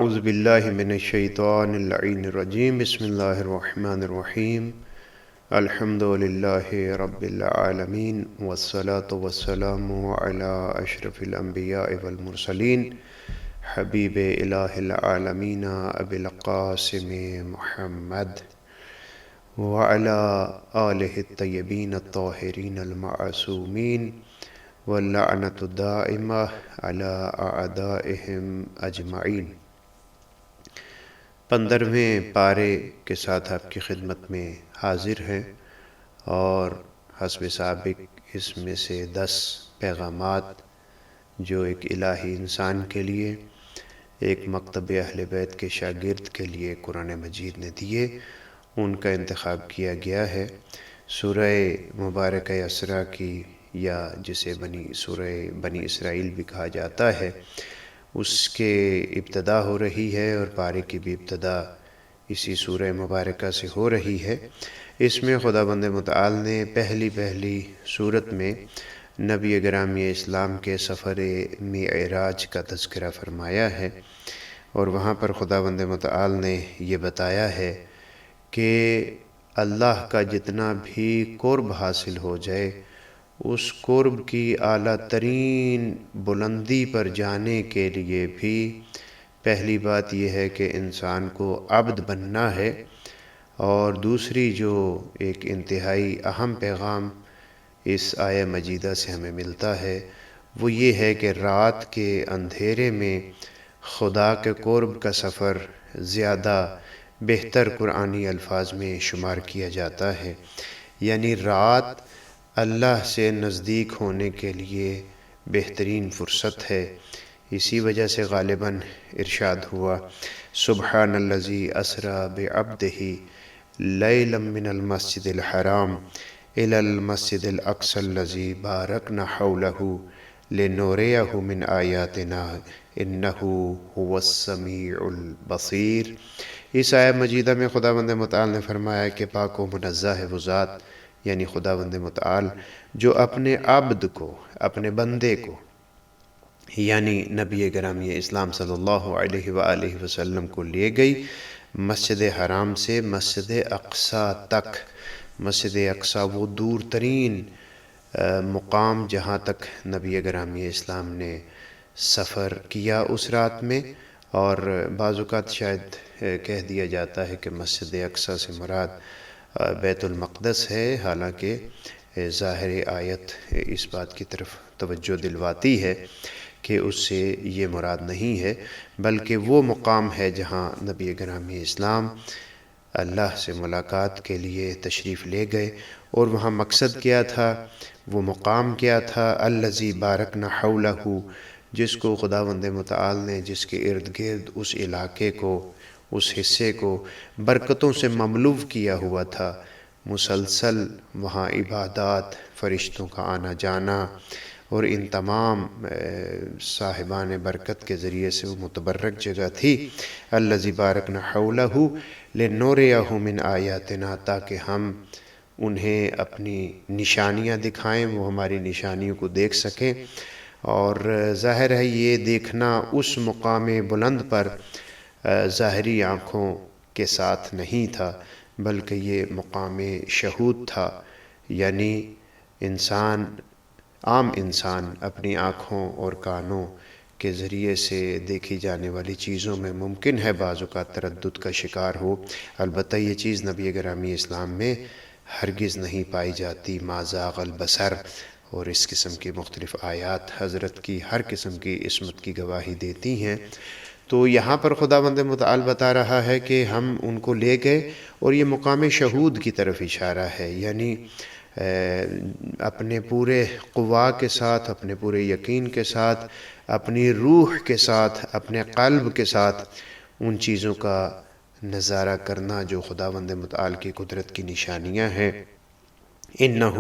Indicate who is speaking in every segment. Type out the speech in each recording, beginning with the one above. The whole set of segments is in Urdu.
Speaker 1: اعوذ باللہ من الشیطان اللعین الرجیم بسم اللہ الرحمن الرحیم الحمد للہ رب العالمین والصلاة والسلام علی اشرف الانبیاء والمرسلین حبیب الہ العالمین ابی القاسم محمد وعلی آلہ الطیبین الطاہرین المعصومین واللعنۃ الدائمہ علی اعدائہم اجمعین۔ 15ویں پارے کے ساتھ آپ کی خدمت میں حاضر ہیں اور حسب سابق اس میں سے 10 پیغامات جو ایک الہی انسان کے لیے، ایک مکتب اہل بیت کے شاگرد کے لیے قرآن مجید نے دیے، ان کا انتخاب کیا گیا ہے۔ سورہ مبارکہ اسراء کی، یا جسے سورہ بنی اسرائیل بھی کہا جاتا ہے، اس کے ابتدا ہو رہی ہے اور پارے کی بھی ابتدا اسی سورہ مبارکہ سے ہو رہی ہے۔ اس میں خداوند متعال نے پہلی صورت میں نبی گرامی اسلام کے سفر معراج کا تذکرہ فرمایا ہے، اور وہاں پر خداوند متعال نے یہ بتایا ہے کہ اللہ کا جتنا بھی قرب حاصل ہو جائے، اس قرب کی اعلیٰ ترین بلندی پر جانے کے لیے بھی پہلی بات یہ ہے کہ انسان کو عبد بننا ہے، اور دوسری جو ایک انتہائی اہم پیغام اس آیہ مجیدہ سے ہمیں ملتا ہے وہ یہ ہے کہ رات کے اندھیرے میں خدا کے قرب کا سفر زیادہ بہتر قرآنی الفاظ میں شمار کیا جاتا ہے، یعنی رات اللہ سے نزدیک ہونے کے لیے بہترین فرصت ہے۔ اسی وجہ سے غالباً ارشاد ہوا، سبحان الذی اسری بعبدہ لیلا من المسجد الحرام الی المسجد الاقصی الذی بارکنا حولہ لنریہ من آیاتنا انہ هو السمیع البصیر۔ اس آیہ مجیدہ میں خداوند متعال نے فرمایا کہ پاک و منزہ ہے وہ ذات، یعنی خداوند متعال جو اپنے عبد کو، اپنے بندے کو، یعنی نبی گرامی اسلام صلی اللہ علیہ وآلہ وسلم کو لے گئی مسجد حرام سے مسجد اقصیٰ تک۔ مسجد اقصیٰ وہ دور ترین مقام جہاں تک نبی گرامی اسلام نے سفر کیا اس رات میں، اور بعض اوقات شاید کہہ دیا جاتا ہے کہ مسجد اقصیٰ سے مراد بیت المقدس ہے، حالانکہ ظاہر آیت اس بات کی طرف توجہ دلواتی ہے کہ اس سے یہ مراد نہیں ہے، بلکہ وہ مقام ہے جہاں نبی گرامی اسلام اللہ سے ملاقات کے لیے تشریف لے گئے، اور وہاں مقصد کیا تھا، وہ مقام کیا تھا، الذی بارکنا حولہ، جس کو خداوند متعال نے، جس کے ارد گرد اس علاقے کو، اس حصے کو برکتوں سے مملو کیا ہوا تھا۔ مسلسل وہاں عبادات، فرشتوں کا آنا جانا، اور ان تمام صاحبان برکت کے ذریعے سے وہ متبرک جگہ تھی۔ الذی بارکنا حولہ لنریہ من آیاتنا، تاکہ ہم انہیں اپنی نشانیاں دکھائیں، وہ ہماری نشانیوں کو دیکھ سکیں۔ اور ظاہر ہے یہ دیکھنا اس مقام بلند پر ظاہری آنکھوں کے ساتھ نہیں تھا، بلکہ یہ مقام شہود تھا، یعنی عام انسان اپنی آنکھوں اور کانوں کے ذریعے سے دیکھی جانے والی چیزوں میں ممکن ہے بعض اوقات تردد کا شکار ہو، البتہ یہ چیز نبی گرامی اسلام میں ہرگز نہیں پائی جاتی۔ ما زاغ البصر، اور اس قسم کی مختلف آیات حضرت کی ہر قسم کی عصمت کی گواہی دیتی ہیں۔ تو یہاں پر خداوند متعال بتا رہا ہے کہ ہم ان کو لے گئے، اور یہ مقام شہود کی طرف اشارہ ہے، یعنی اپنے پورے قوا کے ساتھ، اپنے پورے یقین کے ساتھ، اپنی روح کے ساتھ، اپنے قلب کے ساتھ ان چیزوں کا نظارہ کرنا جو خداوند متعال کی قدرت کی نشانیاں ہیں۔ انہ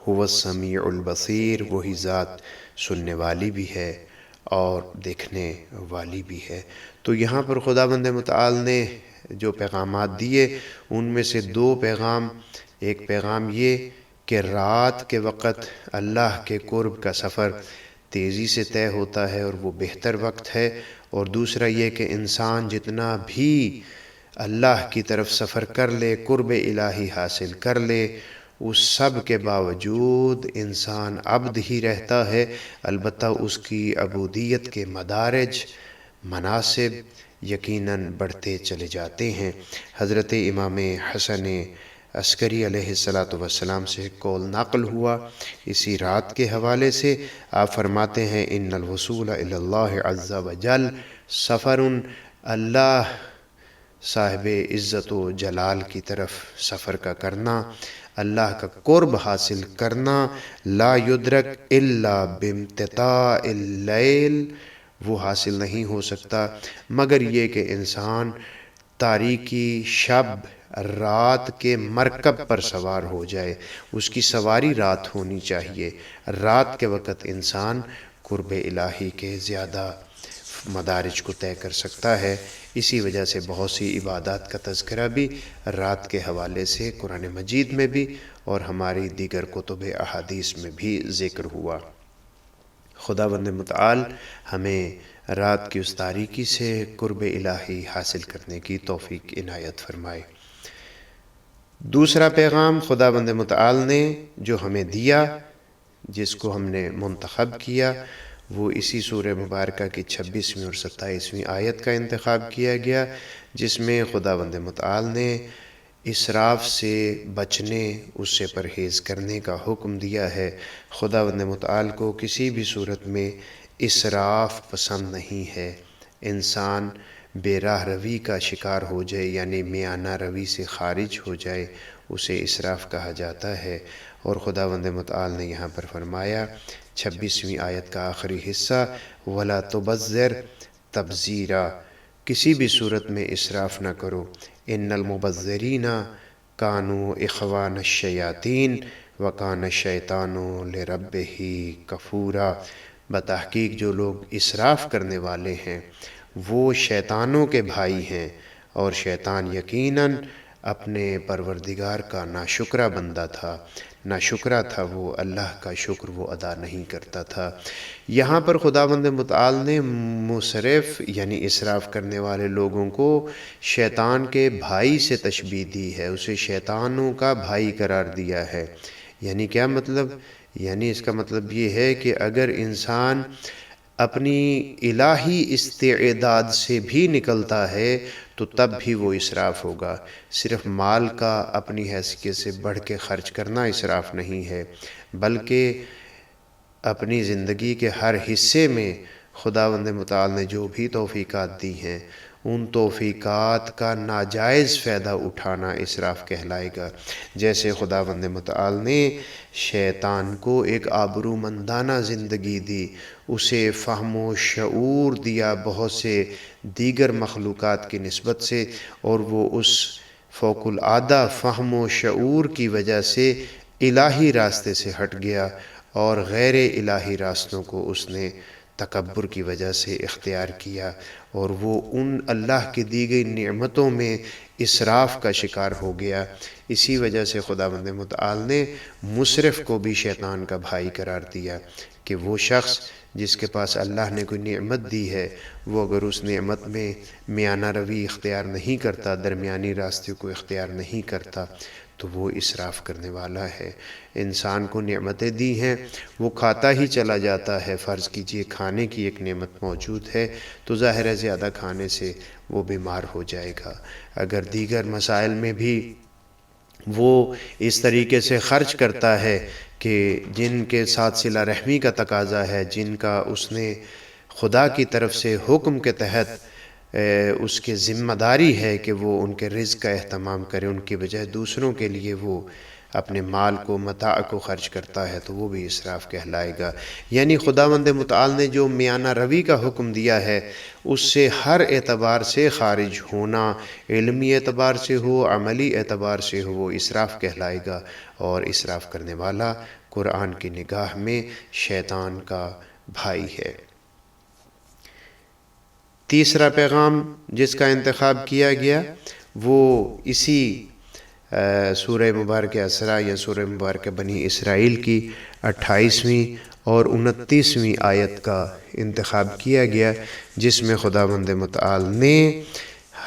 Speaker 1: هو السمیع البصیر، وہی ذات سننے والی بھی ہے اور دیکھنے والی بھی ہے۔ تو یہاں پر خداوند متعال نے جو پیغامات دیے ان میں سے 2 پیغام، ایک پیغام یہ کہ رات کے وقت اللہ کے قرب کا سفر تیزی سے طے ہوتا ہے اور وہ بہتر وقت ہے، اور دوسرا یہ کہ انسان جتنا بھی اللہ کی طرف سفر کر لے، قرب الہی حاصل کر لے، اس سب کے باوجود انسان عبد ہی رہتا ہے، البتہ اس کی عبودیت کے مدارج، مناصب یقیناً بڑھتے چلے جاتے ہیں۔ حضرت امام حسن عسکری علیہ السلام سے قول نقل ہوا اسی رات کے حوالے سے، آپ فرماتے ہیں ان الوصول الی اللہ عز وجل سفر، اللہ صاحب عزت و جلال کی طرف سفر کا کرنا، اللہ کا قرب حاصل کرنا، لا یدرک الا بامتطاع اللیل، وہ حاصل نہیں ہو سکتا مگر یہ کہ انسان تاریکی شب رات کے مرکب پر سوار ہو جائے، اس کی سواری رات ہونی چاہیے، رات کے وقت انسان قرب الہی کے زیادہ مدارج کو طے کر سکتا ہے۔ اسی وجہ سے بہت سی عبادات کا تذکرہ بھی رات کے حوالے سے قرآن مجید میں بھی اور ہماری دیگر کتب احادیث میں بھی ذکر ہوا۔ خداوند متعال ہمیں رات کی اس تاریکی سے قرب الہی حاصل کرنے کی توفیق عنایت فرمائے۔ دوسرا پیغام خداوند متعال نے جو ہمیں دیا، جس کو ہم نے منتخب کیا، وہ اسی سورہ مبارکہ کی 26ویں اور 27ویں آیت کا انتخاب کیا گیا، جس میں خداوند متعال نے اسراف سے بچنے، اس سے پرہیز کرنے کا حکم دیا ہے۔ خداوند متعال کو کسی بھی صورت میں اسراف پسند نہیں ہے۔ انسان بے راہ روی کا شکار ہو جائے، یعنی میانہ روی سے خارج ہو جائے، اسے اسراف کہا جاتا ہے۔ اور خداوند متعال نے یہاں پر فرمایا 26ویں آیت کا آخری حصہ، وَلَا تُبَذِّرْ تَبْذِيرًا، کسی بھی صورت میں اسراف نہ کرو، ان المبذرین کانوا اخوان الشیاطین وکان الشیطان لربہ کفورا، بتحقیق جو لوگ اسراف کرنے والے ہیں وہ شیطانوں کے بھائی ہیں، اور شیطان یقیناً اپنے پروردگار کا ناشکرا بندہ تھا، ناشکرا تھا وہ، اللہ کا شکر وہ ادا نہیں کرتا تھا۔ یہاں پر خداوند متعال نے مسرف یعنی اسراف کرنے والے لوگوں کو شیطان کے بھائی سے تشبیہ دی ہے، اسے شیطانوں کا بھائی قرار دیا ہے۔ یعنی کیا مطلب؟ یعنی اس کا مطلب یہ ہے کہ اگر انسان اپنی الہی استعداد سے بھی نکلتا ہے تو تب بھی وہ اسراف ہوگا۔ صرف مال کا اپنی حیثیت سے بڑھ کے خرچ کرنا اسراف نہیں ہے، بلکہ اپنی زندگی کے ہر حصے میں خداوند متعال نے جو بھی توفیقات دی ہیں، ان توفیقات کا ناجائز فائدہ اٹھانا اسراف کہلائے گا۔ جیسے خداوند متعال نے شیطان کو ایک آبرومندانہ زندگی دی، اسے فہم و شعور دیا بہت سے دیگر مخلوقات کی نسبت سے، اور وہ اس فوق العادہ فہم و شعور کی وجہ سے الہی راستے سے ہٹ گیا، اور غیر الہی راستوں کو اس نے تکبر کی وجہ سے اختیار کیا، اور وہ ان اللہ کی دی گئی نعمتوں میں اسراف کا شکار ہو گیا۔ اسی وجہ سے خداوند متعال نے مسرف کو بھی شیطان کا بھائی قرار دیا، کہ وہ شخص جس کے پاس اللہ نے کوئی نعمت دی ہے، وہ اگر اس نعمت میں میانہ روی اختیار نہیں کرتا، درمیانی راستے کو اختیار نہیں کرتا، تو وہ اسراف کرنے والا ہے۔ انسان کو نعمتیں دی ہیں، وہ کھاتا ہی چلا جاتا ہے۔ فرض کیجئے کھانے کی ایک نعمت موجود ہے تو ظاہر ہے زیادہ کھانے سے وہ بیمار ہو جائے گا۔ اگر دیگر مسائل میں بھی وہ اس طریقے سے خرچ کرتا ہے کہ جن کے ساتھ صلہ رحمی کا تقاضا ہے، جن کا اس نے خدا کی طرف سے حکم کے تحت اس کے ذمہ داری ہے کہ وہ ان کے رزق کا اہتمام کرے، ان کی بجائے دوسروں کے لیے وہ اپنے مال کو، متاع کو خرچ کرتا ہے، تو وہ بھی اسراف کہلائے گا۔ یعنی خداوند متعال نے جو میانہ روی کا حکم دیا ہے، اس سے ہر اعتبار سے خارج ہونا، علمی اعتبار سے ہو، عملی اعتبار سے ہو، وہ اسراف کہلائے گا، اور اسراف کرنے والا قرآن کی نگاہ میں شیطان کا بھائی ہے۔ تیسرا پیغام جس کا انتخاب کیا گیا وہ اسی سورہ مبارکہ اسراء یا سورہ مبارکہ بنی اسرائیل کی 28ویں اور 29ویں آیت کا انتخاب کیا گیا، جس میں خداوند متعال نے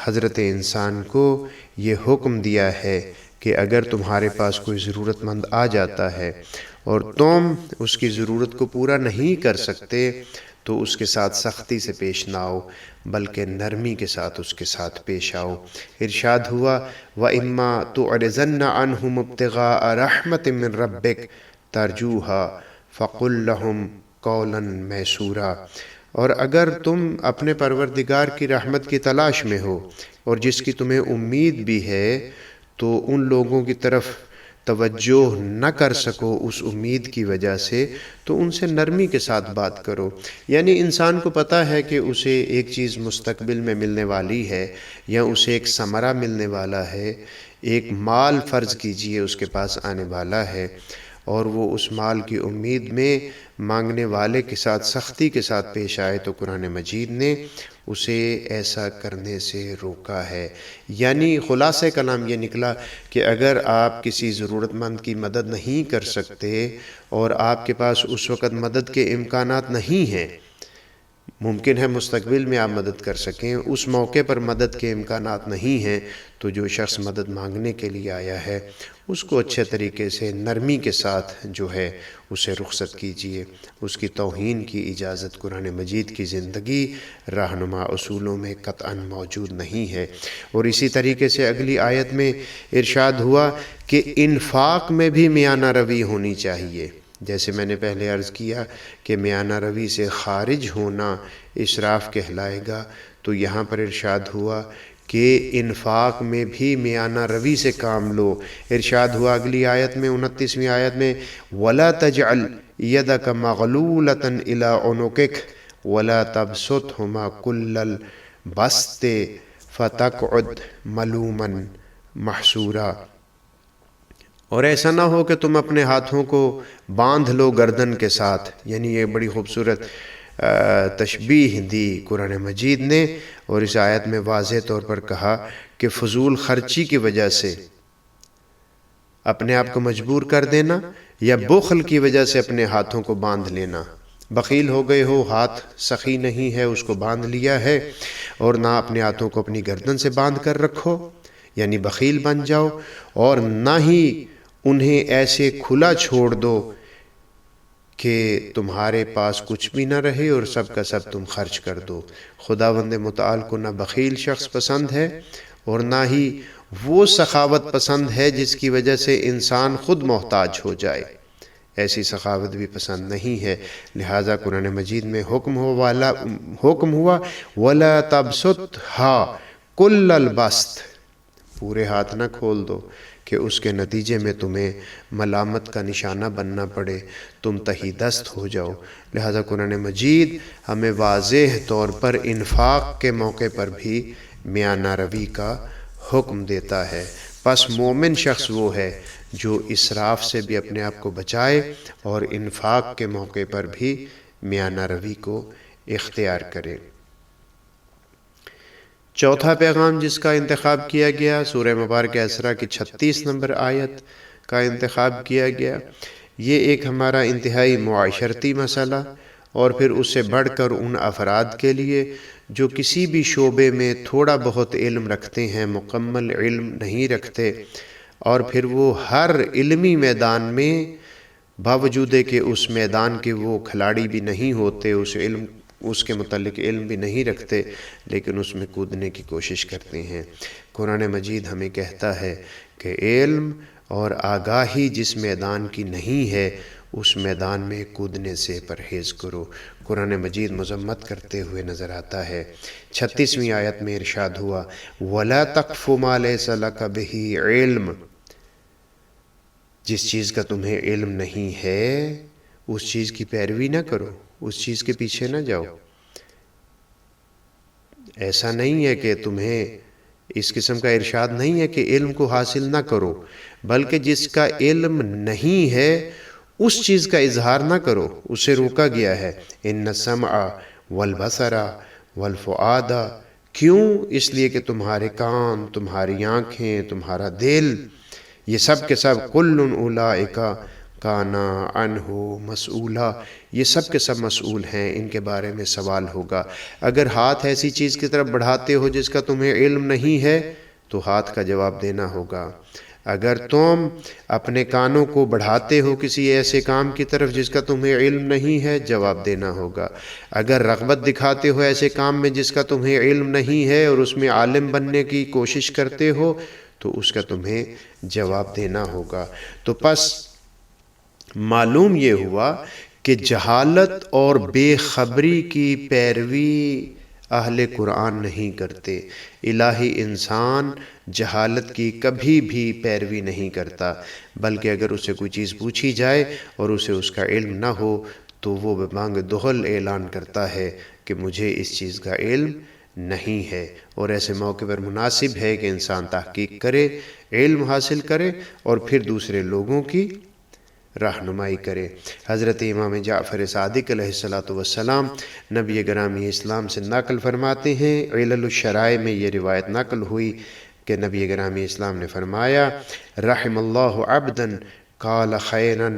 Speaker 1: حضرت انسان کو یہ حکم دیا ہے کہ اگر تمہارے پاس کوئی ضرورت مند آ جاتا ہے اور تم اس کی ضرورت کو پورا نہیں کر سکتے تو اس کے ساتھ سختی سے پیش نہ آؤ، بلکہ نرمی کے ساتھ اس کے ساتھ پیش آؤ۔ ارشاد ہوا وَإِمَّا تُعْرِضَنَّ عَنْهُمُ ابْتِغَاءَ رَحْمَةٍ مِّن رَبِّكَ تَرْجُوهَا فَقُل لَّهُمْ قَوْلًا مَّيْسُورًا، اور اگر تم اپنے پروردگار کی رحمت کی تلاش میں ہو اور جس کی تمہیں امید بھی ہے، تو ان لوگوں کی طرف توجہ نہ کر سکو اس امید کی وجہ سے تو ان سے نرمی کے ساتھ بات کرو۔ یعنی انسان کو پتہ ہے کہ اسے ایک چیز مستقبل میں ملنے والی ہے، یا اسے ایک ثمرہ ملنے والا ہے، ایک مال فرض کیجئے اس کے پاس آنے والا ہے، اور وہ اس مال کی امید میں مانگنے والے کے ساتھ سختی کے ساتھ پیش آئے تو قرآن مجید نے اسے ایسا کرنے سے روکا ہے۔ یعنی خلاصہ کلام یہ نکلا کہ اگر آپ کسی ضرورت مند کی مدد نہیں کر سکتے اور آپ کے پاس اس وقت مدد کے امکانات نہیں ہیں، ممکن ہے مستقبل میں آپ مدد کر سکیں، اس موقع پر مدد کے امکانات نہیں ہیں، تو جو شخص مدد مانگنے کے لیے آیا ہے اس کو اچھے طریقے سے نرمی کے ساتھ جو ہے اسے رخصت کیجیے۔ اس کی توہین کی اجازت قرآن مجید کی زندگی رہنما اصولوں میں قطعاً موجود نہیں ہے۔ اور اسی طریقے سے اگلی آیت میں ارشاد ہوا کہ انفاق میں بھی میانہ روی ہونی چاہیے۔ جیسے میں نے پہلے عرض کیا کہ میانہ روی سے خارج ہونا اسراف کہلائے گا، تو یہاں پر ارشاد ہوا کہ انفاق میں بھی میانہ روی سے کام لو۔ ارشاد ہوا اگلی آیت میں 29ویں آیت میں وَلَا تَجْعَلْ يَدَكَ مَغْلُولَةً إِلَىٰ عُنُقِكَ وَلَا تَبْسُطْهَا كُلَّ الْبَسْطِ فَتَقْعُدْ مَلُومًا مَحْسُورًا، اور ایسا نہ ہو کہ تم اپنے ہاتھوں کو باندھ لو گردن کے ساتھ۔ یعنی یہ بڑی خوبصورت تشبیہ دی قرآن مجید نے، اور اس آیت میں واضح طور پر کہا کہ فضول خرچی کی وجہ سے اپنے آپ کو مجبور کر دینا یا بخل کی وجہ سے اپنے ہاتھوں کو باندھ لینا۔ بخیل ہو گئے ہو، ہاتھ سخی نہیں ہے، اس کو باندھ لیا ہے، اور نہ اپنے ہاتھوں کو اپنی گردن سے باندھ کر رکھو، یعنی بخیل بن جاؤ، اور نہ ہی انہیں ایسے کھلا چھوڑ دو کہ تمہارے پاس کچھ بھی نہ رہے اور سب کا سب تم خرچ کر دو۔ خداوند متعال کو نہ بخیل شخص پسند ہے اور نہ ہی وہ سخاوت پسند ہے جس کی وجہ سے انسان خود محتاج ہو جائے، ایسی سخاوت بھی پسند نہیں ہے۔ لہٰذا قرآن مجید میں حکم ہوا وَلَا تَبْسُطْهَا كُلَّ الْبَسْطِ، پورے ہاتھ نہ کھول دو کہ اس کے نتیجے میں تمہیں ملامت کا نشانہ بننا پڑے، تم تہی دست ہو جاؤ۔ لہذا قرآن مجید ہمیں واضح طور پر انفاق کے موقع پر بھی میانہ روی کا حکم دیتا ہے۔ پس مومن شخص وہ ہے جو اسراف سے بھی اپنے آپ کو بچائے اور انفاق کے موقع پر بھی میانہ روی کو اختیار کرے۔ چوتھا پیغام جس کا انتخاب کیا گیا، سورہ مبارکہ اسراء کی 36 نمبر آیت کا انتخاب کیا گیا۔ یہ ایک ہمارا انتہائی معاشرتی مسئلہ، اور پھر اس سے بڑھ کر ان افراد کے لیے جو کسی بھی شعبے میں تھوڑا بہت علم رکھتے ہیں، مکمل علم نہیں رکھتے، اور پھر وہ ہر علمی میدان میں باوجود کہ اس میدان کے وہ کھلاڑی بھی نہیں ہوتے، اس کے متعلق علم بھی نہیں رکھتے، لیکن اس میں کودنے کی کوشش کرتے ہیں۔ قرآن مجید ہمیں کہتا ہے کہ علم اور آگاہی جس میدان کی نہیں ہے اس میدان میں کودنے سے پرہیز کرو۔ قرآن مجید مذمت کرتے ہوئے نظر آتا ہے۔ 36ویں آیت میں ارشاد ہوا وَلَا تَقْفُ مَا لَيْسَ لَكَ بِهِ عِلْمٌ، جس چیز کا تمہیں علم نہیں ہے اس چیز کی پیروی نہ کرو، اس چیز کے پیچھے نہ جاؤ۔ ایسا نہیں ہے کہ تمہیں اس قسم کا ارشاد نہیں ہے کہ علم کو حاصل نہ کرو، بلکہ جس کا علم نہیں ہے اس چیز کا اظہار نہ کرو، اسے روکا گیا ہے۔ ان السمع والبصر والفؤاد، کیوں؟ اس لیے کہ تمہارے کان، تمہاری آنکھیں، تمہارا دل، یہ سب کے سب کل اولئک کانا عنہ مسئولا، یہ سب کے سب مسئول ہیں، ان کے بارے میں سوال ہوگا۔ اگر ہاتھ ایسی چیز کی طرف بڑھاتے ہو جس کا تمہیں علم نہیں ہے تو ہاتھ کا جواب دینا ہوگا۔ اگر تم اپنے کانوں کو بڑھاتے ہو کسی ایسے کام کی طرف جس کا تمہیں علم نہیں ہے، جواب دینا ہوگا۔ اگر رغبت دکھاتے ہو ایسے کام میں جس کا تمہیں علم نہیں ہے اور اس میں عالم بننے کی کوشش کرتے ہو تو اس کا تمہیں جواب دینا ہوگا۔ تو پس معلوم یہ ہوا کہ جہالت اور بے خبری کی پیروی اہل قرآن نہیں کرتے۔ الہی انسان جہالت کی کبھی بھی پیروی نہیں کرتا، بلکہ اگر اسے کوئی چیز پوچھی جائے اور اسے اس کا علم نہ ہو تو وہ ببانگ دہل اعلان کرتا ہے کہ مجھے اس چیز کا علم نہیں ہے۔ اور ایسے موقع پر مناسب ہے کہ انسان تحقیق کرے، علم حاصل کرے اور پھر دوسرے لوگوں کی رہنمائی کرے۔ حضرت امام جعفر صادق علیہ السلام نبی گرامی اسلام سے نقل فرماتے ہیں، علل الشرائع میں یہ روایت نقل ہوئی کہ نبی گرامی اسلام نے فرمایا، رحم اللہ عبدا قال خیرا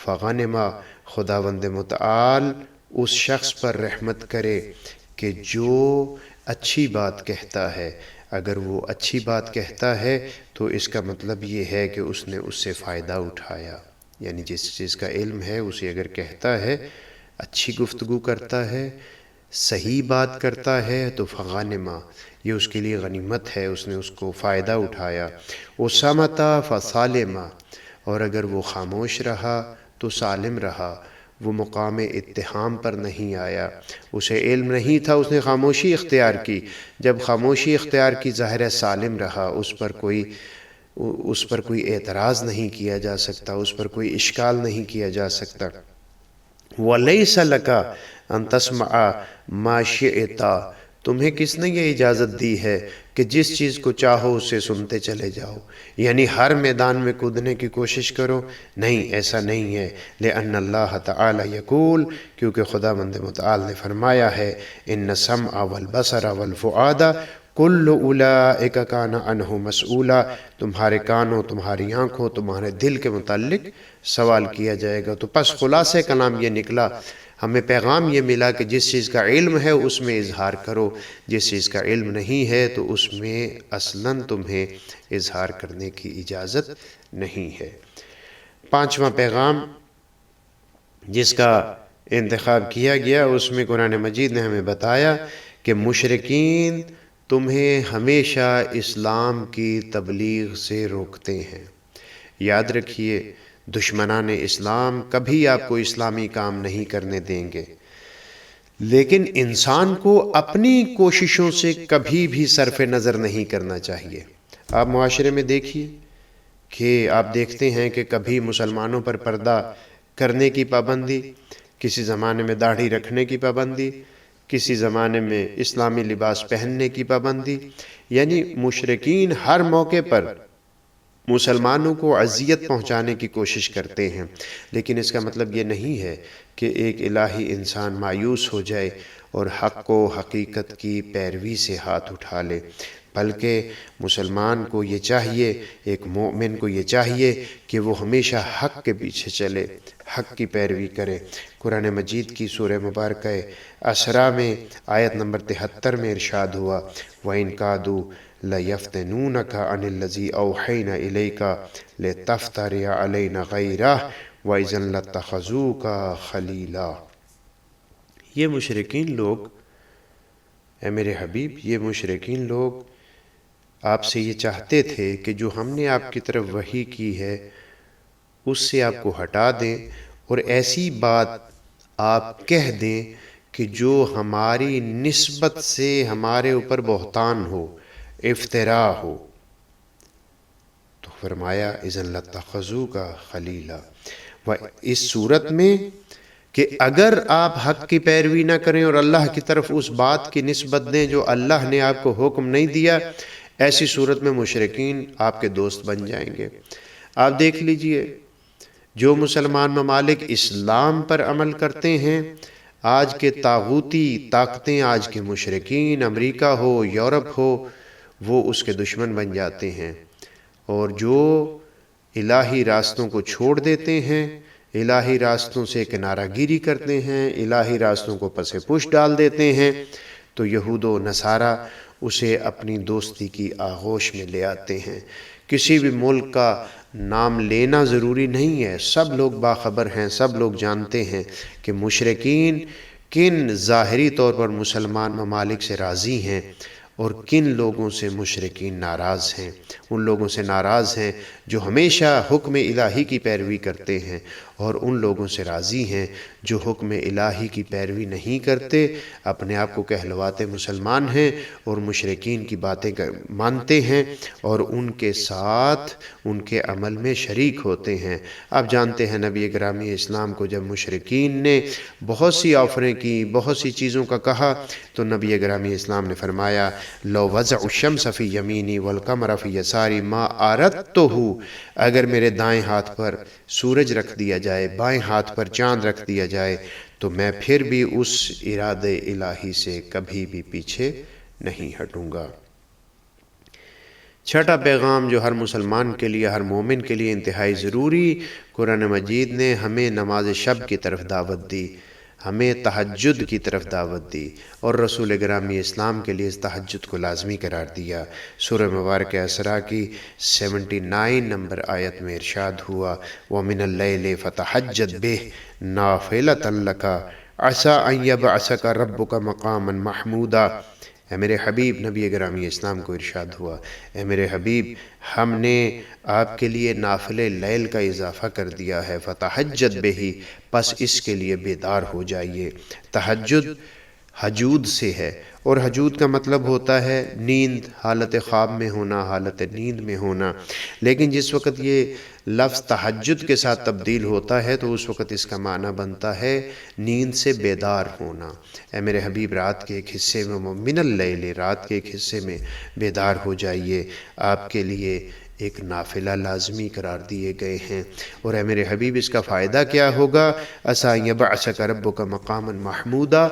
Speaker 1: فغنما، خداوند متعال اس شخص پر رحمت کرے کہ جو اچھی بات کہتا ہے۔ اگر وہ اچھی بات کہتا ہے تو اس کا مطلب یہ ہے کہ اس نے اس سے فائدہ اٹھایا، یعنی جس چیز کا علم ہے اسے اگر کہتا ہے، اچھی گفتگو کرتا ہے، صحیح بات کرتا ہے تو فغانما، یہ اس کے لیے غنیمت ہے، اس نے اس کو فائدہ اٹھایا۔ وصمتا فسالما، اور اگر وہ خاموش رہا تو سالم رہا، وہ مقام اتہام پر نہیں آیا، اسے علم نہیں تھا، اس نے خاموشی اختیار کی، جب خاموشی اختیار کی ظاہر ہے سالم رہا، اس پر کوئی اعتراض نہیں کیا جا سکتا، اس پر کوئی اشکال نہیں کیا جا سکتا۔ وَلَيْسَ لَكَ أَن تَسْمَعَ مَا شِئْتَ، تمہیں کس نے یہ اجازت دی ہے کہ جس چیز کو چاہو اسے سنتے چلے جاؤ، یعنی ہر میدان میں کودنے کی کوشش کرو؟ نہیں، ایسا نہیں ہے۔ لِأَنَّ اللَّهَ تَعَالَى يَقُولُ، کیونکہ خداوند متعال نے فرمایا ہے، إِنَّ السَّمْعَ وَالْبَصَرَ وَالْفُؤَادَ کل اولئک کان عنہ مسئولا، تمہارے کانوں، تمہاری آنکھوں، تمہارے دل کے متعلق سوال کیا جائے گا۔ تو پس خلاصہ کلام یہ نکلا، ہمیں پیغام یہ ملا کہ جس چیز کا علم ہے اس میں اظہار کرو، جس چیز کا علم نہیں ہے تو اس میں اصلاً تمہیں اظہار کرنے کی اجازت نہیں ہے۔ پانچواں پیغام جس کا انتخاب کیا گیا اس میں قرآن مجید نے ہمیں بتایا کہ مشرکین تمہیں ہمیشہ اسلام کی تبلیغ سے روکتے ہیں۔ یاد رکھیے، دشمنان اسلام کبھی آپ کو اسلامی کام نہیں کرنے دیں گے، لیکن انسان کو اپنی کوششوں سے کبھی بھی صرف نظر نہیں کرنا چاہیے۔ آپ معاشرے میں دیکھیے کہ آپ دیکھتے ہیں کہ کبھی مسلمانوں پر پردہ کرنے کی پابندی، کسی زمانے میں داڑھی رکھنے کی پابندی، کسی زمانے میں اسلامی لباس پہننے کی پابندی، یعنی مشرکین ہر موقع پر مسلمانوں کو اذیت پہنچانے کی کوشش کرتے ہیں۔ لیکن اس کا مطلب یہ نہیں ہے کہ ایک الہی انسان مایوس ہو جائے اور حق و حقیقت کی پیروی سے ہاتھ اٹھا لے، بلکہ مسلمان کو یہ چاہیے، ایک مومن کو یہ چاہیے کہ وہ ہمیشہ حق کے پیچھے چلے، حق کی پیروی کرے۔ قرآن مجید کی سورہ مبارکہ اسراء میں آیت نمبر 73 میں ارشاد ہوا، وَإِن كَادُوا لَيَفْتِنُونَكَ عَنِ الَّذِي أَوْحَيْنَا إِلَيْكَ لِتَفْتَرِيَ عَلَيْنَا غَيْرَهُ وَإِذًا لَاتَّخَذُوكَ خَلِيلًا۔ یہ مشرکین لوگ، اے میرے حبیب، یہ مشرکین لوگ آپ سے یہ چاہتے تھے کہ جو ہم نے آپ کی طرف وحی کی ہے اس سے آپ کو ہٹا دیں اور ایسی بات آپ کہہ دیں کہ جو ہماری نسبت سے ہمارے اوپر بہتان ہو، افتراء ہو۔ تو فرمایا اذن لاتخذوک خلیلا، و اس صورت میں کہ اگر آپ حق کی پیروی نہ کریں اور اللہ کی طرف اس بات کی نسبت دیں جو اللہ نے آپ کو حکم نہیں دیا، ایسی صورت میں مشرکین آپ کے دوست بن جائیں گے۔ آپ دیکھ لیجئے، جو مسلمان ممالک اسلام پر عمل کرتے ہیں، آج کے طاغوتی طاقتیں، آج کے مشرکین، امریکہ ہو، یورپ ہو، وہ اس کے دشمن بن جاتے ہیں۔ اور جو الہی راستوں کو چھوڑ دیتے ہیں، الہی راستوں سے کنارہ گیری کرتے ہیں، الہی راستوں کو پس پش ڈال دیتے ہیں، تو یہود و نصارہ اسے اپنی دوستی کی آغوش میں لے آتے ہیں۔ کسی بھی ملک کا نام لینا ضروری نہیں ہے، سب لوگ باخبر ہیں، سب لوگ جانتے ہیں کہ مشرکین کن ظاہری طور پر مسلمان ممالک سے راضی ہیں اور کن لوگوں سے مشرکین ناراض ہیں۔ ان لوگوں سے ناراض ہیں جو ہمیشہ حکم الہی کی پیروی کرتے ہیں، اور ان لوگوں سے راضی ہیں جو حکم الہی کی پیروی نہیں کرتے، اپنے آپ کو کہلواتے مسلمان ہیں اور مشرکین کی باتیں مانتے ہیں اور ان کے ساتھ ان کے عمل میں شریک ہوتے ہیں۔ آپ جانتے ہیں نبی گرامی اسلام کو جب مشرکین نے بہت سی آفریں کی، بہت سی چیزوں کا کہا، تو نبی گرامی اسلام نے فرمایا لو وضع الشمس فی یمینی والقمر فی یساری ما اردتہ، اگر میرے دائیں ہاتھ پر سورج رکھ دیا جائے، بائیں ہاتھ پر چاند رکھ دیا جائے، تو میں پھر بھی اس ارادے الہی سے کبھی بھی پیچھے نہیں ہٹوں گا۔ چھٹا پیغام جو ہر مسلمان کے لیے، ہر مومن کے لیے انتہائی ضروری، قرآن مجید نے ہمیں نماز شب کی طرف دعوت دی، ہمیں تہجد کی طرف دعوت دی، اور رسول گرامی اسلام کے لیے اس تہجد کو لازمی قرار دیا۔ سورہ مبارکہ اسراء کی 79 نمبر آیت میں ارشاد ہوا وَمِنَ اللَّيْلِ فَتَحَجَّدْ بِهِ نَافِلَةً لَكَ عَسَىٰ أَن يَبْعَثَكَ رَبُّكَ مَقَامًا مَحْمُودًا۔ اے میرے حبیب، نبی گرامی اسلام کو ارشاد ہوا، اے میرے حبیب، ہم نے آپ کے لیے نافل لیل کا اضافہ کر دیا ہے، فتحجد بہی، پس اس کے لیے بیدار ہو جائیے۔ تہجد حجود سے ہے، اور حجود کا مطلب ہوتا ہے نیند، حالت خواب میں ہونا، حالت نیند میں ہونا، لیکن جس وقت یہ لفظ تہجد کے ساتھ تبدیل ہوتا ہے تو اس وقت اس کا معنی بنتا ہے نیند سے بیدار ہونا۔ اے میرے حبیب، رات کے ایک حصے میں من اللیل، رات کے ایک حصے میں بیدار ہو جائیے، آپ کے لیے ایک نافلہ لازمی قرار دیے گئے ہیں۔ اور اے میرے حبیب، اس کا فائدہ کیا ہوگا؟ عَسَىٰ أَن يَبْعَثَكَ رَبُّكَ مَقَامًا مَحْمُودًا،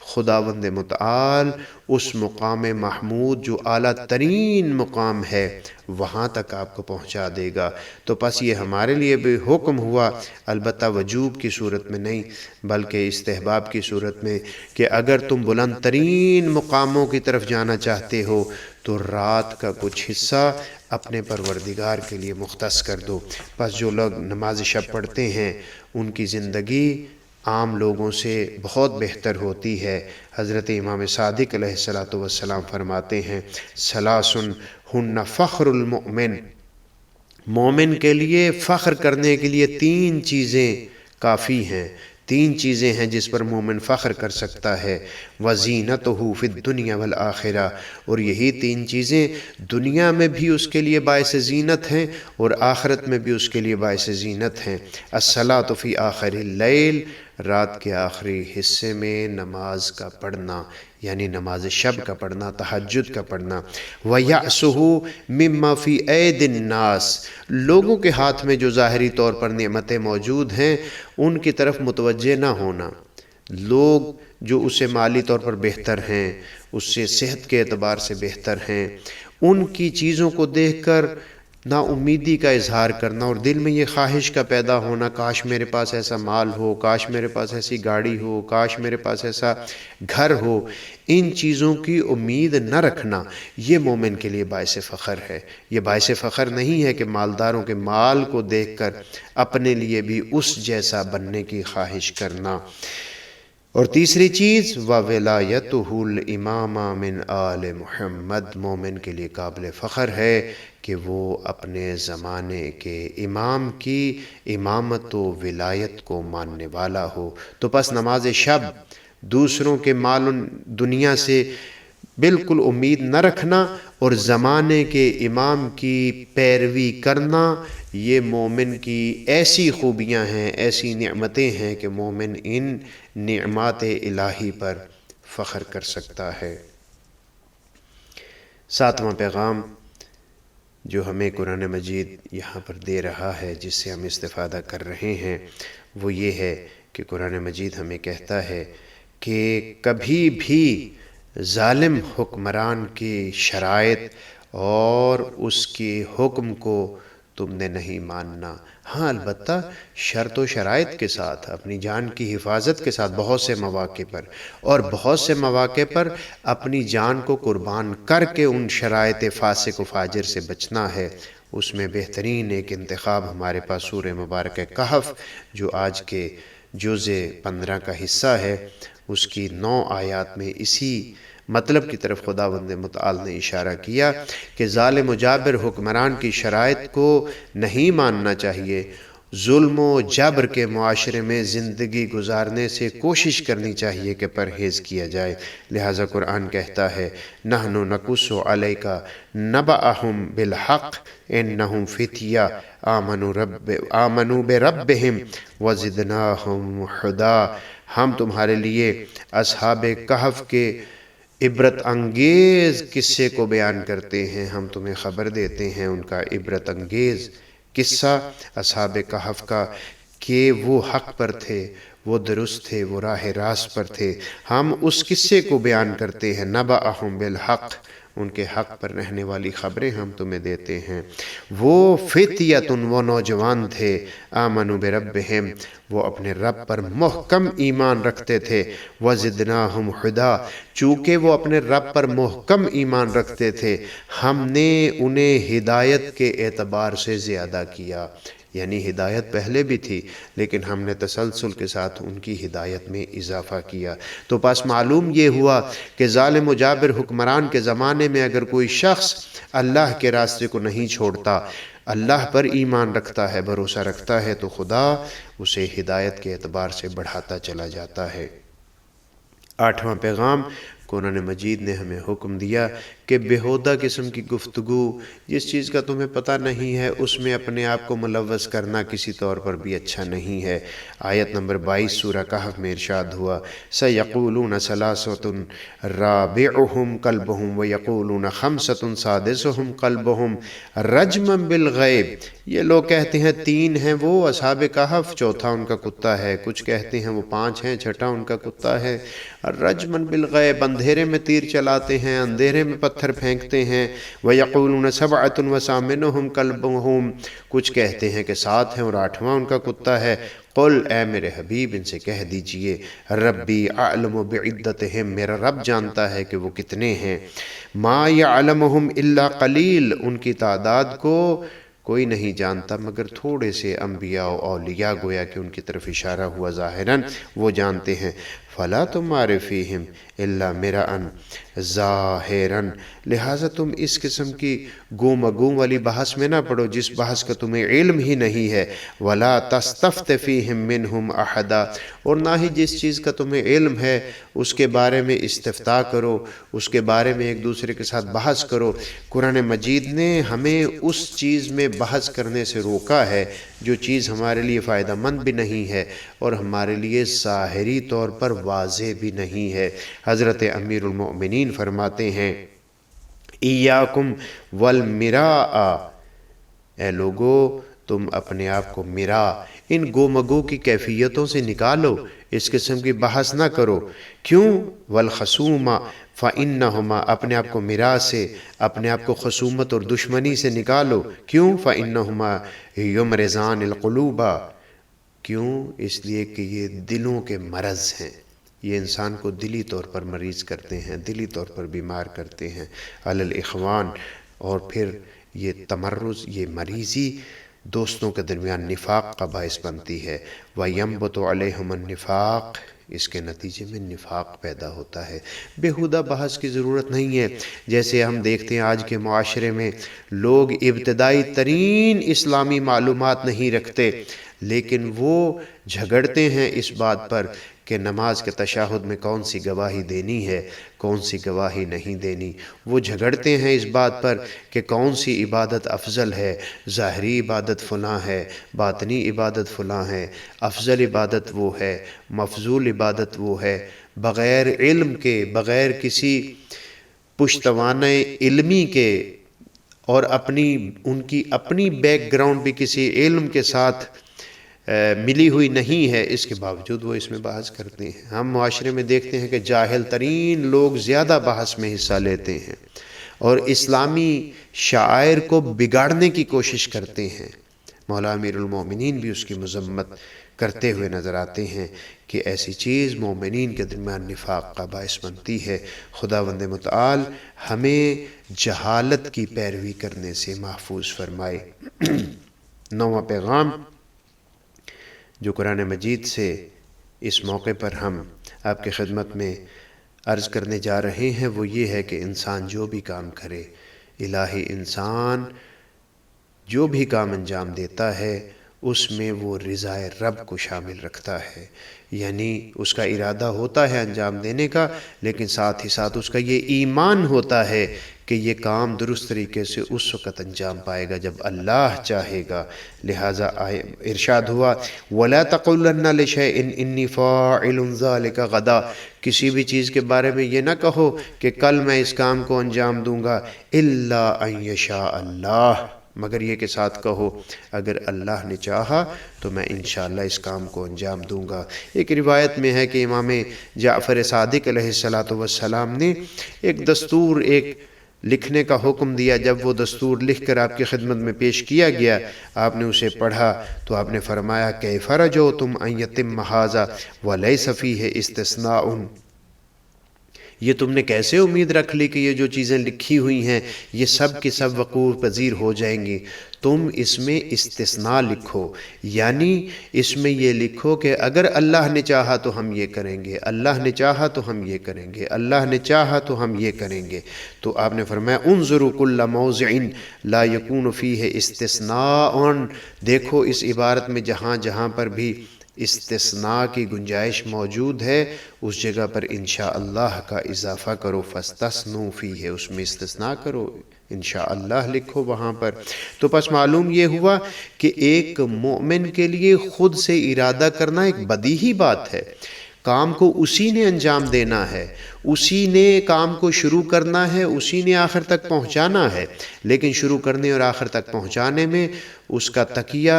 Speaker 1: خداوند متعال اس مقام محمود جو اعلیٰ ترین مقام ہے وہاں تک آپ کو پہنچا دے گا۔ تو پس یہ ہمارے لیے بھی حکم ہوا، البتہ وجوب کی صورت میں نہیں بلکہ استحباب کی صورت میں، کہ اگر تم بلند ترین مقاموں کی طرف جانا چاہتے ہو تو رات کا کچھ حصہ اپنے پروردگار کے لیے مختص کر دو۔ پس جو لوگ نماز شب پڑھتے ہیں ان کی زندگی عام لوگوں سے بہت بہتر ہوتی ہے۔ حضرت امام صادق علیہ السلام فرماتے ہیں ثلاث ہن فخر المؤمن، مومن کے لیے فخر کرنے کے لیے تین چیزیں کافی ہیں، تین چیزیں ہیں جس پر مومن فخر کر سکتا ہے، وَزِينَتُهُ فِي الدُّنْيَا وَالْآخِرَةِ، اور یہی تین چیزیں دنیا میں بھی اس کے لیے باعث زینت ہیں اور آخرت میں بھی اس کے لیے باعث زینت ہیں۔ الصلاۃ فی آخر اللیل، رات کے آخری حصے میں نماز کا پڑھنا، یعنی نماز شب کا پڑھنا، تہجد کا پڑھنا۔ وَيَعْسُهُ مِمَّا فِي أَيْدِ النَّاسِ، لوگوں کے ہاتھ میں جو ظاہری طور پر نعمتیں موجود ہیں ان کی طرف متوجہ نہ ہونا۔ لوگ جو اسے مالی طور پر بہتر ہیں، اس سے صحت کے اعتبار سے بہتر ہیں، ان کی چیزوں کو دیکھ کر نا امیدی کا اظہار کرنا اور دل میں یہ خواہش کا پیدا ہونا کاش میرے پاس ایسا مال ہو، کاش میرے پاس ایسی گاڑی ہو، کاش میرے پاس ایسا گھر ہو، ان چیزوں کی امید نہ رکھنا، یہ مومن کے لیے باعث فخر ہے۔ یہ باعث فخر نہیں ہے کہ مالداروں کے مال کو دیکھ کر اپنے لیے بھی اس جیسا بننے کی خواہش کرنا۔ اور تیسری چیز وَوِلَایَتُهُ الْإِمَامَ مِنْ آلِ محمد، مومن کے لیے قابل فخر ہے کہ وہ اپنے زمانے کے امام کی امامت و ولایت کو ماننے والا ہو۔ تو پس نماز شب، دوسروں کے مال دنیا سے بالکل امید نہ رکھنا اور زمانے کے امام کی پیروی کرنا، یہ مومن کی ایسی خوبیاں ہیں، ایسی نعمتیں ہیں کہ مومن ان نعمات الہی پر فخر کر سکتا ہے۔ ساتواں پیغام جو ہمیں قرآن مجید یہاں پر دے رہا ہے، جس سے ہم استفادہ کر رہے ہیں، وہ یہ ہے کہ قرآن مجید ہمیں کہتا ہے کہ کبھی بھی ظالم حکمران کی شرائط اور اس کے حکم کو تم نے نہیں ماننا۔ ہاں البتہ شرط و شرائط کے ساتھ، اپنی جان کی حفاظت کے ساتھ بہت سے مواقع پر، اور بہت سے مواقع پر اپنی جان کو قربان کر کے ان شرائط فاسق و فاجر سے بچنا ہے۔ اس میں بہترین ایک انتخاب ہمارے پاس سورہ مبارکہ کہف، جو آج کے جزء 15 کا حصہ ہے، اس کی 9 آیات میں اسی مطلب کی طرف خداوند متعال نے اشارہ کیا کہ ظالم و جابر حکمران کی شرائط کو نہیں ماننا چاہیے۔ ظلم و جبر کے معاشرے میں زندگی گزارنے سے کوشش کرنی چاہیے کہ پرہیز کیا جائے۔ لہٰذا قرآن کہتا ہے نحن نقص علیک نبأہم بالحق انہم فتیہ آمنوا بربہم وزدناہم ہدی۔ ہم تمہارے لیے اصحاب کہف کے عبرت انگیز قصے کو بیان کرتے ہیں، ہم تمہیں خبر دیتے ہیں ان کا عبرت انگیز قصہ اصحاب کہف کا، کہ وہ حق پر تھے، وہ درست تھے، وہ راہ راست پر تھے۔ ہم اس قصے کو بیان کرتے ہیں، نبأہم بالحق، ان کے حق پر رہنے والی خبریں ہم تمہیں دیتے ہیں۔ وہ فتیتن، وہ نوجوان تھے، آمنوا بربہم، وہ اپنے رب پر محکم ایمان رکھتے تھے، وزدناہم ہدی، چونکہ وہ اپنے رب پر محکم ایمان رکھتے تھے ہم نے انہیں ہدایت کے اعتبار سے زیادہ کیا۔ یعنی ہدایت پہلے بھی تھی لیکن ہم نے تسلسل کے ساتھ ان کی ہدایت میں اضافہ کیا۔ تو پس معلوم یہ ہوا کہ ظالم و جابر حکمران کے زمانے میں اگر کوئی شخص اللہ کے راستے کو نہیں چھوڑتا، اللہ پر ایمان رکھتا ہے، بھروسہ رکھتا ہے، تو خدا اسے ہدایت کے اعتبار سے بڑھاتا چلا جاتا ہے۔ 8واں پیغام، قرآن مجید نے ہمیں حکم دیا کہ بیہودہ قسم کی گفتگو، جس چیز کا تمہیں پتہ نہیں ہے اس میں اپنے آپ کو ملوث کرنا کسی طور پر بھی اچھا نہیں ہے۔ آیت نمبر 22 سورہ کہف میں ارشاد ہوا سَيَقُولُونَ ثَلَاثَةٌ رَابِعُهُمْ كَلْبُهُمْ وَيَقُولُونَ خَمْسَةٌ سَادِسُهُمْ كَلْبُهُمْ رَجْمًا بِالْغَيْبِ۔ یہ لوگ کہتے ہیں 3 ہیں وہ اصحاب کہف، چوتھا ان کا کتا ہے، کچھ کہتے ہیں وہ 5 ہیں، چھٹا ان کا کتا ہے۔ رجمًا بالغیب، اندھیرے میں تیر چلاتے ہیں، اندھیرے میں پتھر پھینکتے ہیں۔ وَيَقُولُونَ سَبْعَةٌ وَثَامِنُهُمْ كَلْبُهُمْ، کچھ کہتے ہیں کہ 7 ہیں اور 8واں ان کا کتا ہے۔ قل، اے میرے حبیب ان سے کہہ دیجئے، ربی اعلم بعدتہم، میرا رب جانتا ہے کہ وہ کتنے ہیں۔ ما یعلمہم الا قلیل، ان کی تعداد کو کوئی نہیں جانتا مگر تھوڑے سے انبیاء و اولیاء، گویا کہ ان کی طرف اشارہ ہوا ظاہراً وہ جانتے ہیں۔ فلا تمار فیہم الا مرأً ظاہراً، لہٰذا تم اس قسم کی گو مگو والی بحث میں نہ پڑو جس بحث کا تمہیں علم ہی نہیں ہے۔ ولا تستفت فیہم منہم احدا، اور نہ ہی جس چیز کا تمہیں علم ہے اس کے بارے میں استفتاء کرو، اس کے بارے میں ایک دوسرے کے ساتھ بحث کرو۔ قرآن مجید نے ہمیں اس چیز میں بحث کرنے سے روکا ہے جو چیز ہمارے لیے فائدہ مند بھی نہیں ہے اور ہمارے لیے ظاہری طور پر واضح بھی نہیں ہے۔ حضرت امیر المؤمنین فرماتے ہیں ایاکم والمراء، اے لوگو تم اپنے آپ کو مرا، ان گو مگو کی کیفیتوں سے نکالو، اس قسم کی بحث نہ کرو۔ کیوں؟ والخصوم فإنہما، اپنے آپ کو مرا سے، اپنے آپ کو خصومت اور دشمنی سے نکالو۔ کیوں؟ فإنہما یمرضان القلوب، کیوں؟ اس لیے کہ یہ دلوں کے مرض ہیں، یہ انسان کو دلی طور پر مریض کرتے ہیں، دلی طور پر بیمار کرتے ہیں۔ علی الاخوان، اور پھر یہ تمرز، یہ مریضی دوستوں کے درمیان نفاق کا باعث بنتی ہے۔ وَيَنبُتُ عَلَيْهِمُ النِّفَاقُ، اس کے نتیجے میں نفاق پیدا ہوتا ہے۔ بیہودہ بحث کی ضرورت نہیں ہے۔ جیسے ہم دیکھتے ہیں آج کے معاشرے میں لوگ ابتدائی ترین اسلامی معلومات نہیں رکھتے، لیکن وہ جھگڑتے ہیں اس بات پر کہ نماز کے تشہد میں کون سی گواہی دینی ہے، کون سی گواہی نہیں دینی۔ وہ جھگڑتے ہیں اس بات پر کہ کون سی عبادت افضل ہے، ظاہری عبادت فلاں ہے، باطنی عبادت فلاں ہے، افضل عبادت وہ ہے، مفضول عبادت وہ ہے۔ بغیر علم کے، بغیر کسی پشتوانہ علمی کے، اور ان کی اپنی بیک گراؤنڈ بھی کسی علم کے ساتھ ملی ہوئی نہیں ہے، اس کے باوجود وہ اس میں بحث کرتے ہیں۔ ہم معاشرے میں دیکھتے ہیں کہ جاہل ترین لوگ زیادہ بحث میں حصہ لیتے ہیں، اور اسلامی شعائر کو بگاڑنے کی کوشش کرتے ہیں۔ مولا امیر المومنین بھی اس کی مذمت کرتے ہوئے نظر آتے ہیں کہ ایسی چیز مومنین کے درمیان نفاق کا باعث بنتی ہے۔ خداوند متعال ہمیں جہالت کی پیروی کرنے سے محفوظ فرمائے۔ 9واں پیغام جو قرآن مجید سے اس موقع پر ہم آپ کی خدمت میں عرض کرنے جا رہے ہیں وہ یہ ہے کہ انسان جو بھی کام کرے، الہی انسان جو بھی کام انجام دیتا ہے اس میں وہ رضائے رب کو شامل رکھتا ہے، یعنی اس کا ارادہ ہوتا ہے انجام دینے کا، لیکن ساتھ ہی ساتھ اس کا یہ ایمان ہوتا ہے کہ یہ کام درست طریقے سے اس وقت انجام پائے گا جب اللہ چاہے گا۔ لہٰذا ارشاد ہوا وَلَا تَقُولَنَّ لِشَيْءٍ إِنِّي فَاعِلٌ ذَلِكَ غَدًا، کسی بھی چیز کے بارے میں یہ نہ کہو کہ کل میں اس کام کو انجام دوں گا، إِلَّا أَن يَشَاءَ اللَّهُ، مگر یہ کے ساتھ کہو اگر اللہ نے چاہا تو میں انشاءاللہ اس کام کو انجام دوں گا۔ ایک روایت میں ہے کہ امام جعفر صادق علیہ السلام نے ایک دستور لکھنے کا حکم دیا۔ جب وہ دستور لکھ کر آپ کی خدمت میں پیش کیا گیا، آپ نے اسے پڑھا تو آپ نے فرمایا کیف رجوتم ان یتم ھذا ولیس فیہ استثناء، یہ تم نے کیسے امید رکھ لی کہ یہ جو چیزیں لکھی ہوئی ہیں یہ سب کی سب وقوع پذیر ہو جائیں گی؟ تم اس میں استثناء لکھو، یعنی اس میں یہ لکھو کہ اگر اللہ نے چاہا تو ہم یہ کریں گے، اللہ نے چاہا تو ہم یہ کریں گے، اللہ نے چاہا تو ہم یہ کریں گے۔ تو آپ نے فرمایا انظروا کل موضع لا یکون فیہ استثناء، دیکھو اس عبارت میں جہاں جہاں پر بھی استثناء کی گنجائش موجود ہے اس جگہ پر انشاءاللہ کا اضافہ کرو، فاستثنوا فیہ، اس میں استثناء کرو، انشاءاللہ لکھو وہاں پر۔ تو پس معلوم یہ ہوا کہ ایک مومن کے لیے خود سے ارادہ کرنا ایک بدیہی بات ہے، کام کو اسی نے انجام دینا ہے، اسی نے کام کو شروع کرنا ہے، اسی نے آخر تک پہنچانا ہے، لیکن شروع کرنے اور آخر تک پہنچانے میں اس کا تکیہ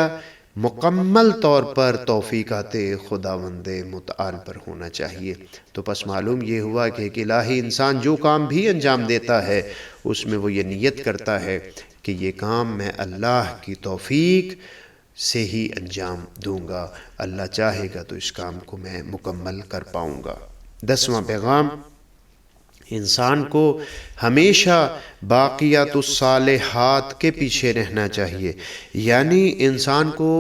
Speaker 1: مکمل طور پر توفیقات خداوند متعال پر ہونا چاہیے۔ تو پس معلوم یہ ہوا کہ ایک الہی انسان جو کام بھی انجام دیتا ہے اس میں وہ یہ نیت کرتا ہے کہ یہ کام میں اللہ کی توفیق سے ہی انجام دوں گا، اللہ چاہے گا تو اس کام کو میں مکمل کر پاؤں گا۔ 10واں پیغام، انسان کو ہمیشہ باقیات الصالحات کے پیچھے رہنا چاہیے، یعنی انسان کو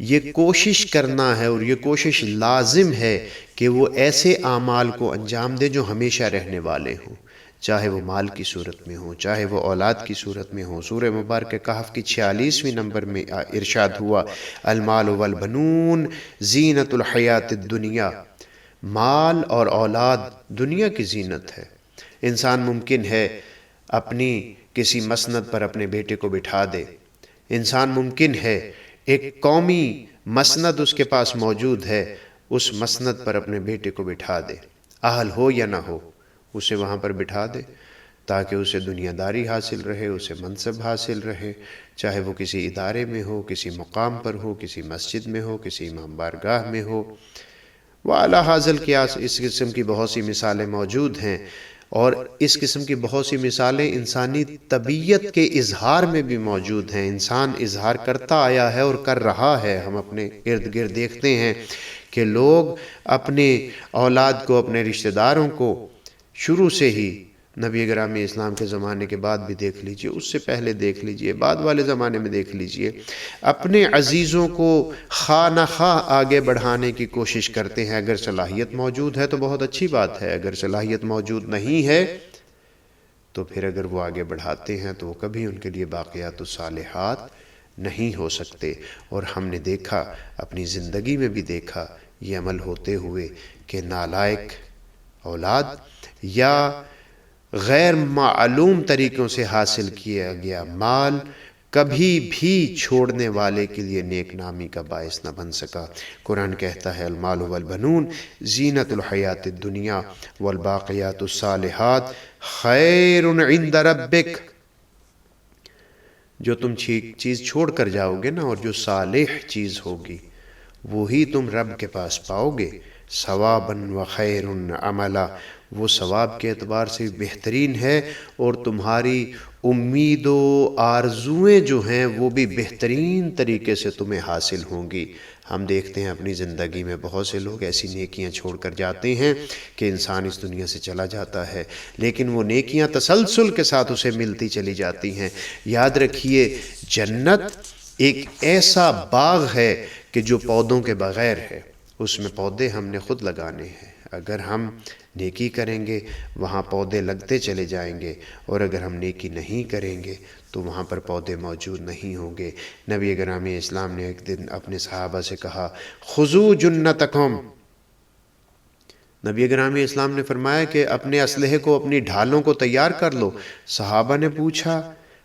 Speaker 1: یہ کوشش کرنا ہے اور یہ کوشش لازم ہے کہ وہ ایسے اعمال کو انجام دے جو ہمیشہ رہنے والے ہوں، چاہے وہ مال کی صورت میں ہو، چاہے وہ اولاد کی صورت میں ہو۔ سورہ مبارکہ کہف کی 46ویں نمبر میں ارشاد ہوا المال والبنون زینت الحیات الدنیا، مال اور اولاد دنیا کی زینت ہے۔ انسان ممکن ہے اپنی کسی مسند پر اپنے بیٹے کو بٹھا دے، انسان ممکن ہے ایک قومی مسند اس کے پاس موجود ہے، اس مسند پر اپنے بیٹے کو بٹھا دے، اہل ہو یا نہ ہو اسے وہاں پر بٹھا دے تاکہ اسے دنیا داری حاصل رہے، اسے منصب حاصل رہے، چاہے وہ کسی ادارے میں ہو، کسی مقام پر ہو، کسی مسجد میں ہو، کسی امام بارگاہ میں ہو۔ وَعَلَى هَذَا الْقِيَاسِ، اس قسم کی بہت سی مثالیں موجود ہیں، اور اس قسم کی بہت سی مثالیں انسانی طبیعت کے اظہار میں بھی موجود ہیں۔ انسان اظہار کرتا آیا ہے اور کر رہا ہے، ہم اپنے ارد گرد دیکھتے ہیں کہ لوگ اپنے اولاد کو، اپنے رشتہ داروں کو شروع سے ہی، نبی گرامی اسلام کے زمانے کے بعد بھی دیکھ لیجئے، اس سے پہلے دیکھ لیجئے، بعد والے زمانے میں دیکھ لیجئے، اپنے عزیزوں کو خواہ نہ خواہ آگے بڑھانے کی کوشش کرتے ہیں۔ اگر صلاحیت موجود ہے تو بہت اچھی بات ہے، اگر صلاحیت موجود نہیں ہے تو پھر اگر وہ آگے بڑھاتے ہیں تو وہ کبھی ان کے لیے باقیات الصالحات نہیں ہو سکتے۔ اور ہم نے دیکھا، اپنی زندگی میں بھی دیکھا یہ عمل ہوتے ہوئے کہ نالائق اولاد یا غیر معلوم طریقوں سے حاصل کیا گیا مال کبھی بھی چھوڑنے والے کے لیے نیک نامی کا باعث نہ بن سکا۔ قرآن کہتا ہے المال والبنون زینت الحیات الدنیا والباقیات الصالحات خیر عند ربک، جو تم چیز چھوڑ کر جاؤ گے نا، اور جو صالح چیز ہوگی وہی تم رب کے پاس پاؤ گے، ثواباً و خیر عملا، وہ ثواب کے اعتبار سے بہترین ہے، اور تمہاری امید و آرزوئیں جو ہیں وہ بھی بہترین طریقے سے تمہیں حاصل ہوں گی۔ ہم دیکھتے ہیں اپنی زندگی میں بہت سے لوگ ایسی نیکیاں چھوڑ کر جاتے ہیں کہ انسان اس دنیا سے چلا جاتا ہے، لیکن وہ نیکیاں تسلسل کے ساتھ اسے ملتی چلی جاتی ہیں۔ یاد رکھیے، جنت ایک ایسا باغ ہے کہ جو پودوں کے بغیر ہے، اس میں پودے ہم نے خود لگانے ہیں۔ اگر ہم نیکی کریں گے وہاں پودے لگتے چلے جائیں گے، اور اگر ہم نیکی نہیں کریں گے تو وہاں پر پودے موجود نہیں ہوں گے۔ نبی گرامی اسلام نے ایک دن اپنے صحابہ سے کہا، خذو جنتکم۔ نبی گرامی اسلام نے فرمایا کہ اپنے اسلحے کو، اپنی ڈھالوں کو تیار کر لو۔ صحابہ نے پوچھا،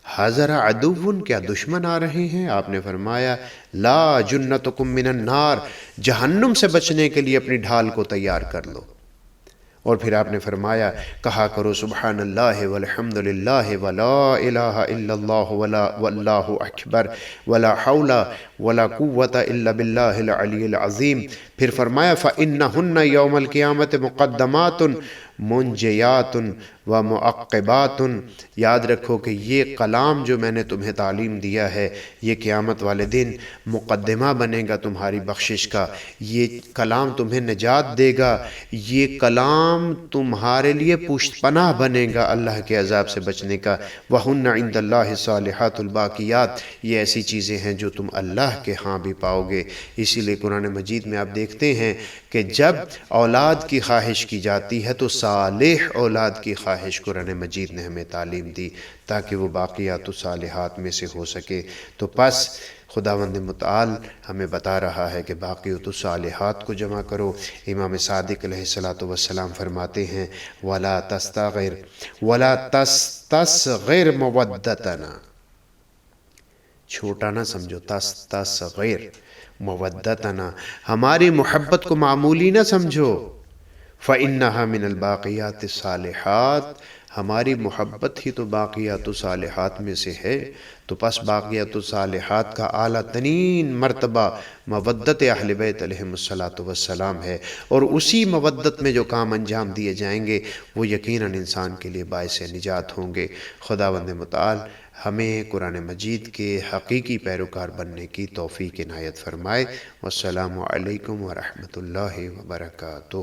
Speaker 1: حاضر عدوٌ، کیا دشمن آ رہے ہیں؟ آپ نے فرمایا، لا جنتکم من النار، جہنم سے بچنے کے لیے اپنی ڈھال کو تیار کر لو۔ اور پھر آپ نے فرمایا، کہا کرو سبحان اللہ والحمد للہ ولا الہ الا اللہ واللہ اکبر ولا حول ولا قوة الا باللہ العلی العظیم۔ پھر فرمایا، فإنہن یوم القیامت مقدمات منجیات و معقبات۔ یاد رکھو کہ یہ کلام جو میں نے تمہیں تعلیم دیا ہے، یہ قیامت والے دن مقدمہ بنے گا تمہاری بخشش کا۔ یہ کلام تمہیں نجات دے گا، یہ کلام تمہارے لیے پشت پناہ بنے گا اللہ کے عذاب سے بچنے کا۔ وَهُنَّ عِندَ اللَّهِ الصَّالِحَاتُ الْبَاقِيَاتُ، یہ ایسی چیزیں ہیں جو تم اللہ کے ہاں بھی پاؤ گے۔ اسی لیے قرآن مجید میں آپ دیکھتے ہیں کہ جب اولاد کی خواہش کی جاتی ہے تو صالح اولاد کی خواہش قرآن مجید نے ہمیں تعلیم دی تاکہ وہ باقیات الصالحات میں سے ہو سکے۔ تو پس خداوند متعال ہمیں بتا رہا ہے کہ باقیات الصالحات کو جمع کرو۔ امام صادق علیہ السلام فرماتے ہیں، وَلَا تَسْتَصْغِرْ مَوَدَّتَنَا، چھوٹا نہ سمجھو، تَسْتَصْغِرْ مَوَدَّتَنَا، ہماری محبت کو معمولی نہ سمجھو۔ فَإِنَّهَا مِنَ الْبَاقِيَاتِ الصَّالِحَاتِ، ہماری محبت ہی تو باقیات الصالحات میں سے ہے۔ تو پس باقیات الصالحات کا اعلیٰ ترین مرتبہ مودت اہل بیت علیہم السلام ہے، اور اسی مودت میں جو کام انجام دیے جائیں گے وہ یقیناً انسان کے لیے باعث نجات ہوں گے۔ خداوند متعال ہمیں قرآن مجید کے حقیقی پیروکار بننے کی توفیق عنایت فرمائے۔ والسلام علیکم ورحمۃ اللہ وبرکاتہ۔